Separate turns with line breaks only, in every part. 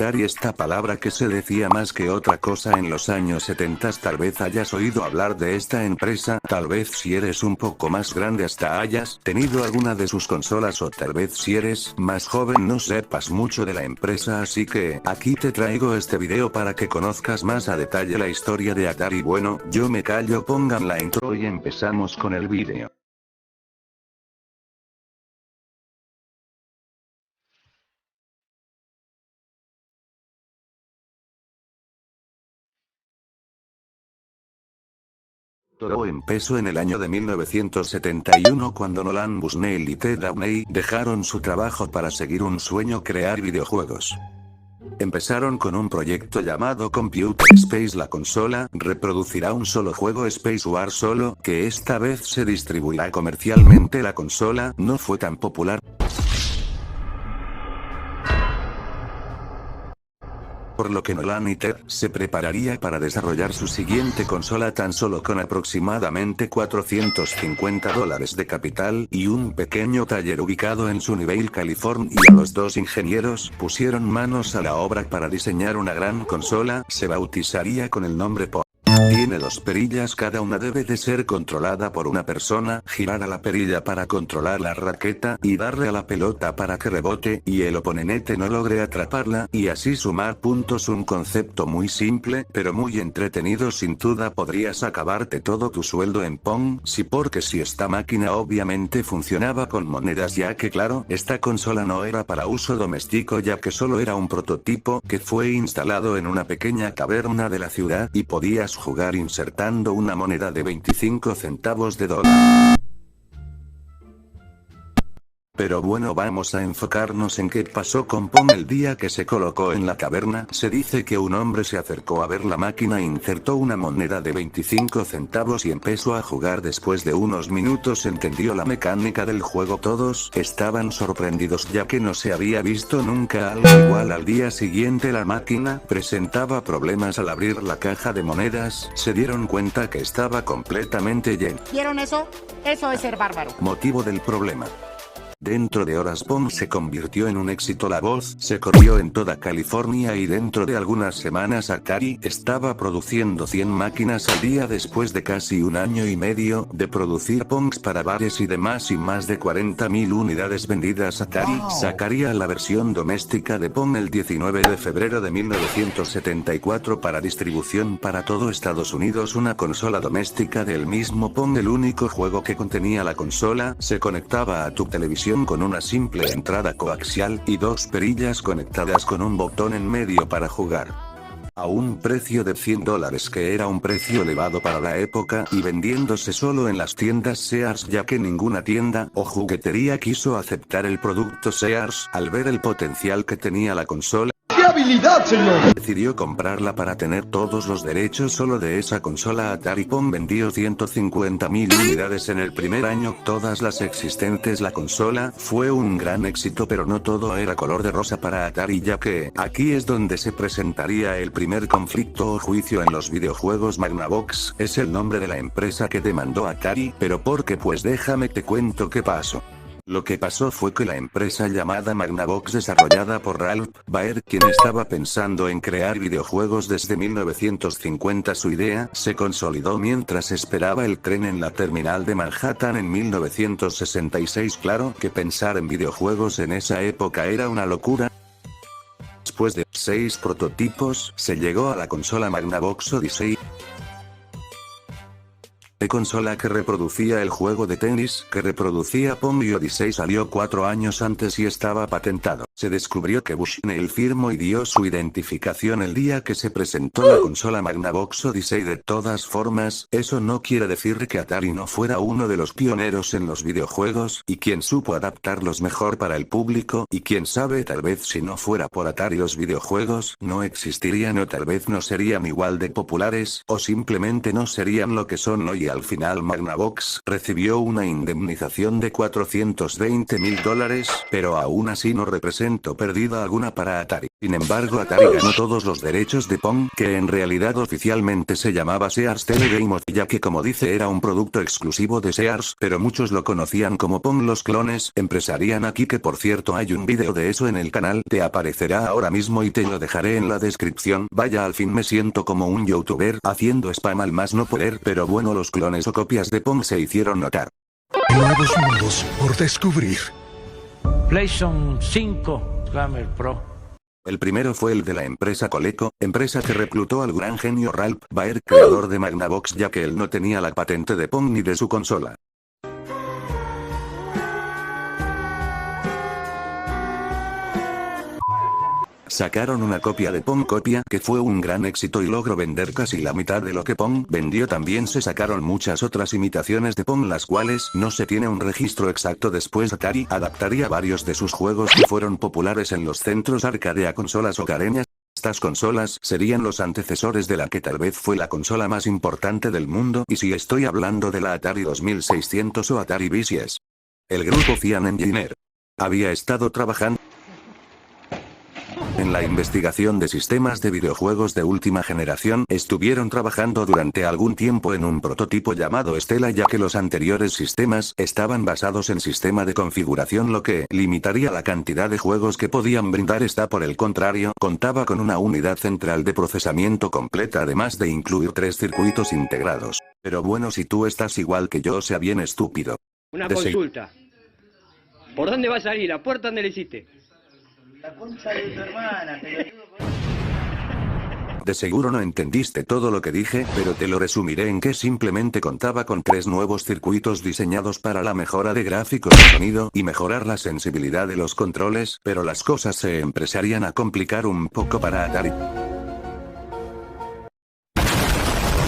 Atari, esta palabra que se decía más que otra cosa en los años 70. Tal vez hayas oído hablar de esta empresa, tal vez si eres un poco más grande hasta hayas tenido alguna de sus consolas, o tal vez si eres más joven no sepas mucho de la empresa, así que aquí te traigo este video para que conozcas más a detalle la historia de Atari. Bueno, yo me callo, pongan la intro y empezamos con el video. Todo empezó en el año de 1971 cuando Nolan Bushnell y Ted Downey dejaron su trabajo para seguir un sueño: crear videojuegos. Empezaron con un proyecto llamado Computer Space. La consola reproducirá un solo juego, Space War, solo que esta vez se distribuirá comercialmente. La consola no fue tan popular, por lo que Nolan y Ted se prepararía para desarrollar su siguiente consola tan solo con aproximadamente $450 de capital y un pequeño taller ubicado en Sunnyvale, California. Los dos ingenieros pusieron manos a la obra para diseñar una gran consola. Se bautizaría con el nombre Pong. Tiene dos perillas, cada una debe de ser controlada por una persona, girar a la perilla para controlar la raqueta, y darle a la pelota para que rebote, y el oponente no logre atraparla, y así sumar puntos. Un concepto muy simple, pero muy entretenido. Sin duda podrías acabarte todo tu sueldo en Pong, sí, porque si esta máquina obviamente funcionaba con monedas, ya que claro, esta consola no era para uso doméstico, ya que solo era un prototipo que fue instalado en una pequeña caverna de la ciudad, y podías jugar insertando una moneda de 25 centavos de dólar. Pero bueno, vamos a enfocarnos en qué pasó con Pong el día que se colocó en la caverna. Se dice que un hombre se acercó a ver la máquina, insertó una moneda de 25 centavos y empezó a jugar. Después de unos minutos entendió la mecánica del juego. Todos estaban sorprendidos, ya que no se había visto nunca algo igual. Al día siguiente la máquina presentaba problemas al abrir la caja de monedas. Se dieron cuenta que estaba completamente llena.
¿Vieron eso? Eso es ser bárbaro.
Motivo del problema. Dentro de horas Pong se convirtió en un éxito. La voz se corrió en toda California y dentro de algunas semanas Atari estaba produciendo 100 máquinas al día. Después de casi un año y medio de producir Pongs para bares y demás y más de 40.000 unidades vendidas, Atari sacaría la versión doméstica de Pong el 19 de febrero de 1974 para distribución para todo Estados Unidos. Una consola doméstica del mismo Pong. El único juego que contenía la consola se conectaba a tu televisión con una simple entrada coaxial y dos perillas conectadas con un botón en medio para jugar. A un precio de $100, que era un precio elevado para la época, y vendiéndose solo en las tiendas Sears, ya que ninguna tienda o juguetería quiso aceptar el producto Sears. Al ver el potencial que tenía la consola,
¡qué habilidad, señor!
decidió comprarla para tener todos los derechos solo de esa consola. Atari Pong vendió 150.000 unidades en el primer año, todas las existentes. La consola fue un gran éxito, pero no todo era color de rosa para Atari, ya que aquí es donde se presentaría el primer conflicto o juicio en los videojuegos. Magnavox es el nombre de la empresa que demandó a Atari, pero ¿por qué? Pues déjame te cuento qué pasó. Lo que pasó fue que la empresa llamada Magnavox, desarrollada por Ralph Baer, quien estaba pensando en crear videojuegos desde 1950, su idea se consolidó mientras esperaba el tren en la terminal de Manhattan en 1966. Claro que pensar en videojuegos en esa época era una locura. Después de 6 prototipos, se llegó a la consola Magnavox Odyssey, consola que reproducía el juego de tenis que reproducía Pong, y Odyssey salió 4 años antes y estaba patentado. Se descubrió que Bushnell firmó y dio su identificación el día que se presentó la consola Magnavox Odyssey. De todas formas, eso no quiere decir que Atari no fuera uno de los pioneros en los videojuegos, y quien supo adaptarlos mejor para el público, y quién sabe, tal vez si no fuera por Atari los videojuegos no existirían, o tal vez no serían igual de populares, o simplemente no serían lo que son hoy. Al final Magnavox recibió una indemnización de $420.000, pero aún así no representa siento pérdida alguna para Atari. Sin embargo, Atari ganó todos los derechos de Pong, que en realidad oficialmente se llamaba Sears Telegame, ya que como dice era un producto exclusivo de Sears, pero muchos lo conocían como Pong los clones. Empezarían aquí, que por cierto hay un video de eso en el canal, te aparecerá ahora mismo y te lo dejaré en la descripción. Vaya, al fin me siento como un youtuber haciendo spam al más no poder, pero bueno, los clones o copias de Pong se hicieron notar.
Nuevos mundos por descubrir.
PlayStation 5 Gamer Pro.
El primero fue el de la empresa Coleco, empresa que reclutó al gran genio Ralph Baer, creador de Magnavox, ya que él no tenía la patente de Pong ni de su consola. Sacaron una copia de Pong Copia, que fue un gran éxito y logró vender casi la mitad de lo que Pong vendió. También se sacaron muchas otras imitaciones de Pong, las cuales no se tiene un registro exacto. Después Atari adaptaría varios de sus juegos que fueron populares en los centros arcade a consolas hogareñas. Estas consolas serían los antecesores de la que tal vez fue la consola más importante del mundo, y si estoy hablando de la Atari 2600 o Atari VCS. El grupo Cyan Engineer había estado trabajando en la investigación de sistemas de videojuegos de última generación. Estuvieron trabajando durante algún tiempo en un prototipo llamado Stella, ya que los anteriores sistemas estaban basados en sistema de configuración, lo que limitaría la cantidad de juegos que podían brindar. Esta, por el contrario, contaba con una unidad central de procesamiento completa, además de incluir 3 circuitos integrados. Pero bueno, si tú estás igual que yo, sea bien estúpido.
Una consulta. ¿Por dónde va a salir? ¿La puerta dónde le hiciste?
La concha de tu hermana,
De seguro no entendiste todo lo que dije, pero te lo resumiré en que simplemente contaba con 3 nuevos circuitos diseñados para la mejora de gráficos y sonido, y mejorar la sensibilidad de los controles, pero las cosas se empezarían a complicar un poco para Atari.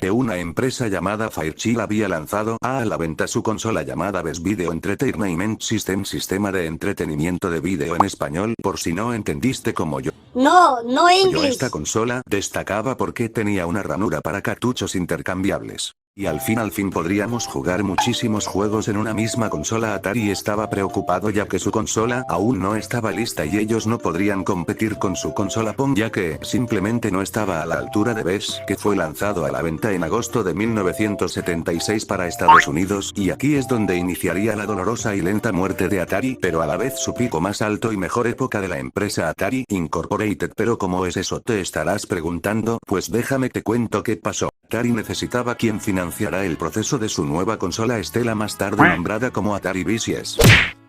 Que una empresa llamada Fairchild había lanzado a la venta su consola llamada Best Video Entertainment System, sistema de entretenimiento de vídeo en español, por si no entendiste como yo.
No inglés.
Esta consola destacaba porque tenía una ranura para cartuchos intercambiables. Y al fin podríamos jugar muchísimos juegos en una misma consola. Atari estaba preocupado ya que su consola aún no estaba lista y ellos no podrían competir con su consola Pong, ya que simplemente no estaba a la altura de Best, que fue lanzado a la venta en agosto de 1976 para Estados Unidos, y aquí es donde iniciaría la dolorosa y lenta muerte de Atari, pero a la vez su pico más alto y mejor época de la empresa Atari Incorporated. Pero ¿cómo es eso?, te estarás preguntando. Pues déjame te cuento qué pasó. Atari necesitaba quien financiara el proceso de su nueva consola Stella, más tarde nombrada como Atari VCS.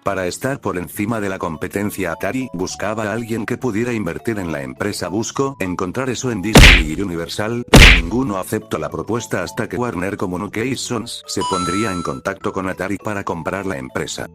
Para estar por encima de la competencia, Atari buscaba a alguien que pudiera invertir en la empresa. Buscó encontrar eso en Disney y Universal, pero ninguno aceptó la propuesta hasta que Warner Communications se pondría en contacto con Atari para comprar la empresa.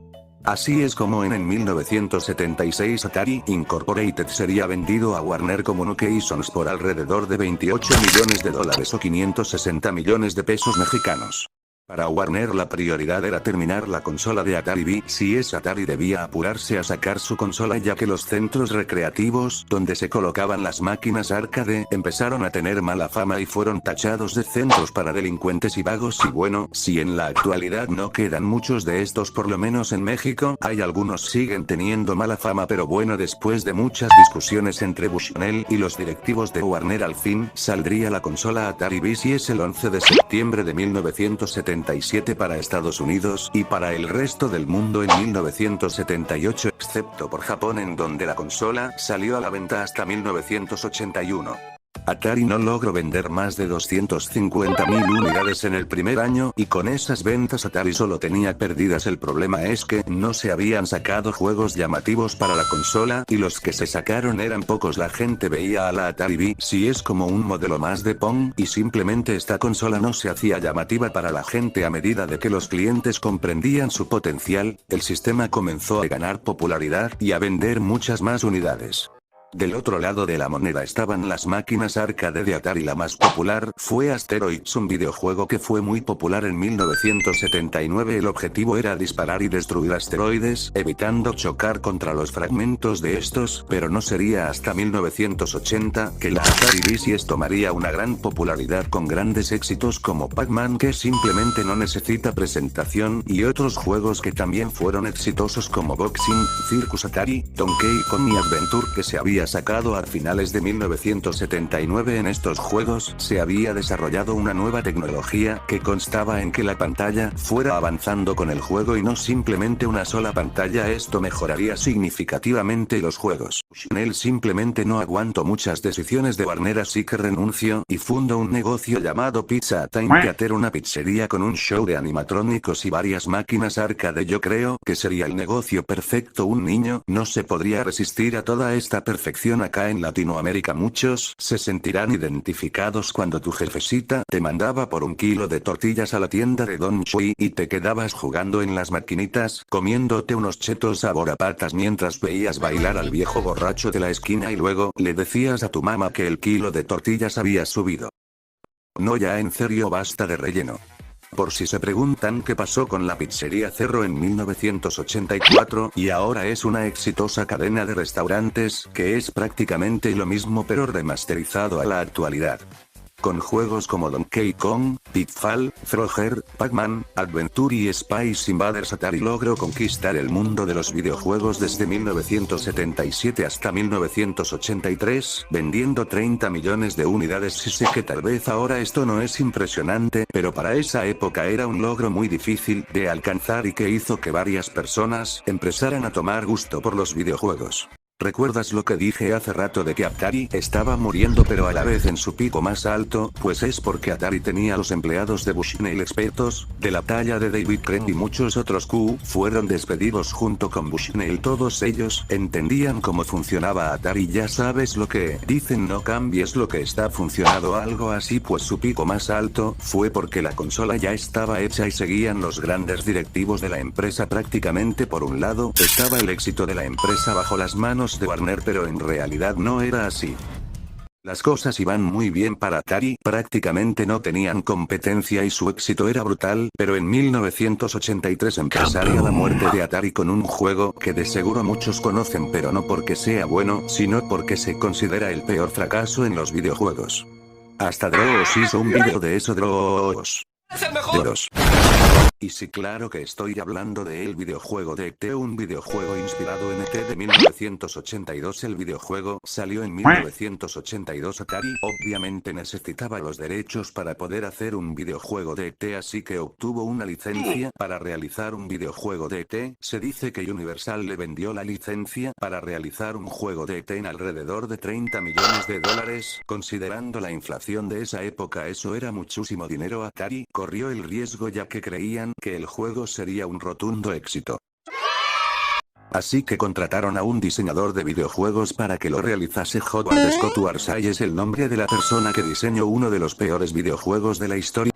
Así es como en 1976 Atari Incorporated sería vendido a Warner Communications por alrededor de $28 millones o 560 millones de pesos mexicanos. Para Warner la prioridad era terminar la consola de Atari VCS. Atari debía apurarse a sacar su consola, ya que los centros recreativos, donde se colocaban las máquinas arcade, empezaron a tener mala fama y fueron tachados de centros para delincuentes y vagos. Y bueno, si en la actualidad no quedan muchos de estos, por lo menos en México, hay algunos siguen teniendo mala fama. Pero bueno, después de muchas discusiones entre Bushnell y los directivos de Warner, al fin saldría la consola Atari VCS el 11 de septiembre de 1977 para Estados Unidos, y para el resto del mundo en 1978, excepto por Japón, en donde la consola salió a la venta hasta 1981. Atari no logró vender más de 250.000 unidades en el primer año, y con esas ventas Atari solo tenía pérdidas. El problema es que no se habían sacado juegos llamativos para la consola, y los que se sacaron eran pocos. La gente veía a la Atari VCS como un modelo más de Pong, y simplemente esta consola no se hacía llamativa para la gente. A medida de que los clientes comprendían su potencial, el sistema comenzó a ganar popularidad y a vender muchas más unidades. Del otro lado de la moneda estaban las máquinas arcade de Atari. La más popular fue Asteroids, un videojuego que fue muy popular en 1979. El objetivo era disparar y destruir asteroides, evitando chocar contra los fragmentos de estos, pero no sería hasta 1980 que la Atari VCS tomaría una gran popularidad con grandes éxitos como Pac-Man, que simplemente no necesita presentación, y otros juegos que también fueron exitosos como Boxing, Circus Atari, Donkey Kong y Adventure, que se había sacado a finales de 1979. En estos juegos se había desarrollado una nueva tecnología que constaba en que la pantalla fuera avanzando con el juego y no simplemente una sola pantalla. Esto mejoraría significativamente los juegos. Bushnell simplemente no aguantó muchas decisiones de Warner, así que renunció y fundó un negocio llamado Pizza Time Theater, una pizzería con un show de animatrónicos y varias máquinas arcade. Yo creo que sería el negocio perfecto. Un niño no se podría resistir a toda esta perfección. Acá en Latinoamérica muchos se sentirán identificados cuando tu jefecita te mandaba por 1 kilo de tortillas a la tienda de Don Chui y te quedabas jugando en las maquinitas, comiéndote unos chetos sabor a patas mientras veías bailar al viejo borracho de la esquina y luego le decías a tu mamá que el kilo de tortillas había subido. No, ya en serio, basta de relleno. Por si se preguntan qué pasó con la pizzería, cerró en 1984 y ahora es una exitosa cadena de restaurantes que es prácticamente lo mismo pero remasterizado a la actualidad. Con juegos como Donkey Kong, Pitfall, Frogger, Pac-Man, Adventure y Space Invaders, Atari logró conquistar el mundo de los videojuegos desde 1977 hasta 1983, vendiendo 30 millones de unidades. Sí sé que tal vez ahora esto no es impresionante, pero para esa época era un logro muy difícil de alcanzar y que hizo que varias personas empezaran a tomar gusto por los videojuegos. ¿Recuerdas lo que dije hace rato de que Atari estaba muriendo pero a la vez en su pico más alto? Pues es porque Atari tenía los empleados de Bushnell expertos, de la talla de David Crane y muchos otros fueron despedidos junto con Bushnell. Todos ellos entendían cómo funcionaba Atari. Ya sabes lo que dicen, no cambies lo que está funcionando, algo así. Pues su pico más alto fue porque la consola ya estaba hecha y seguían los grandes directivos de la empresa. Prácticamente por un lado estaba el éxito de la empresa bajo las manos de Warner, pero en realidad no era así. Las cosas iban muy bien para Atari, prácticamente no tenían competencia y su éxito era brutal, pero en 1983 empezaría la muerte de Atari con un juego que de seguro muchos conocen, pero no porque sea bueno, sino porque se considera el peor fracaso en los videojuegos. Hasta Dross hizo un video de eso. Dross. Y sí, claro que estoy hablando de el videojuego de E.T., un videojuego inspirado en E.T. de 1982. El videojuego salió en 1982. Atari obviamente necesitaba los derechos para poder hacer un videojuego de E.T., así que obtuvo una licencia para realizar un videojuego de E.T. Se dice que Universal le vendió la licencia para realizar un juego de E.T. en alrededor de 30 millones de dólares. Considerando la inflación de esa época, eso era muchísimo dinero. Atari corrió el riesgo ya que creían que el juego sería un rotundo éxito. Así que contrataron a un diseñador de videojuegos para que lo realizase. Howard Scott Warsay es el nombre de la persona que diseñó uno de los peores videojuegos de la historia.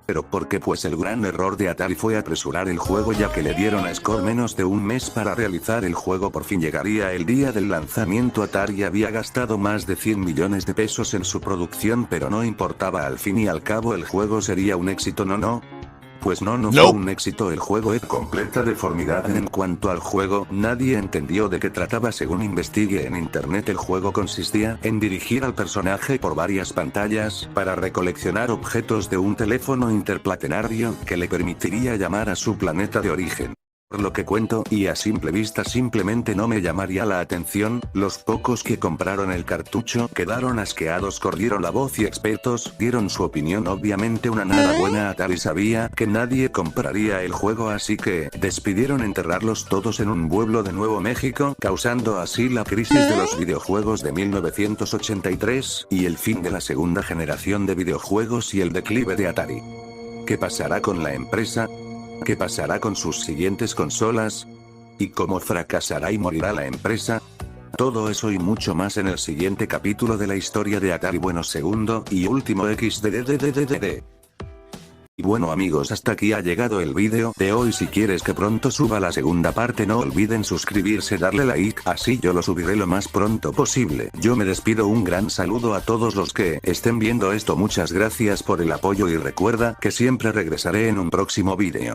Pero ¿por qué? Pues el gran error de Atari fue apresurar el juego, ya que le dieron a Score menos de un mes para realizar el juego. Por fin llegaría el día del lanzamiento. Atari había gastado más de 100 millones de pesos en su producción, pero no importaba, al fin y al cabo el juego sería un éxito. Pues no fue un éxito. El juego es completa deformidad. En cuanto al juego, nadie entendió de qué trataba. Según investigué en internet, el juego consistía en dirigir al personaje por varias pantallas para recoleccionar objetos de un teléfono interplanetario que le permitiría llamar a su planeta de origen. Por lo que cuento, y a simple vista simplemente no me llamaría la atención, los pocos que compraron el cartucho quedaron asqueados, corrieron la voz y expertos dieron su opinión. Obviamente una nada buena. Atari sabía que nadie compraría el juego, así que decidieron enterrarlos todos en un pueblo de Nuevo México, causando así la crisis de los videojuegos de 1983, y el fin de la segunda generación de videojuegos y el declive de Atari. ¿Qué pasará con la empresa? ¿Qué pasará con sus siguientes consolas? ¿Y cómo fracasará y morirá la empresa? Todo eso y mucho más en el siguiente capítulo de la historia de Atari. Bueno, segundo y último XDDDDDD. Y bueno amigos, hasta aquí ha llegado el vídeo de hoy. Si quieres que pronto suba la segunda parte, no olviden suscribirse, darle like, así yo lo subiré lo más pronto posible. Yo me despido, un gran saludo a todos los que estén viendo esto, muchas gracias por el apoyo y recuerda que siempre regresaré en un próximo vídeo.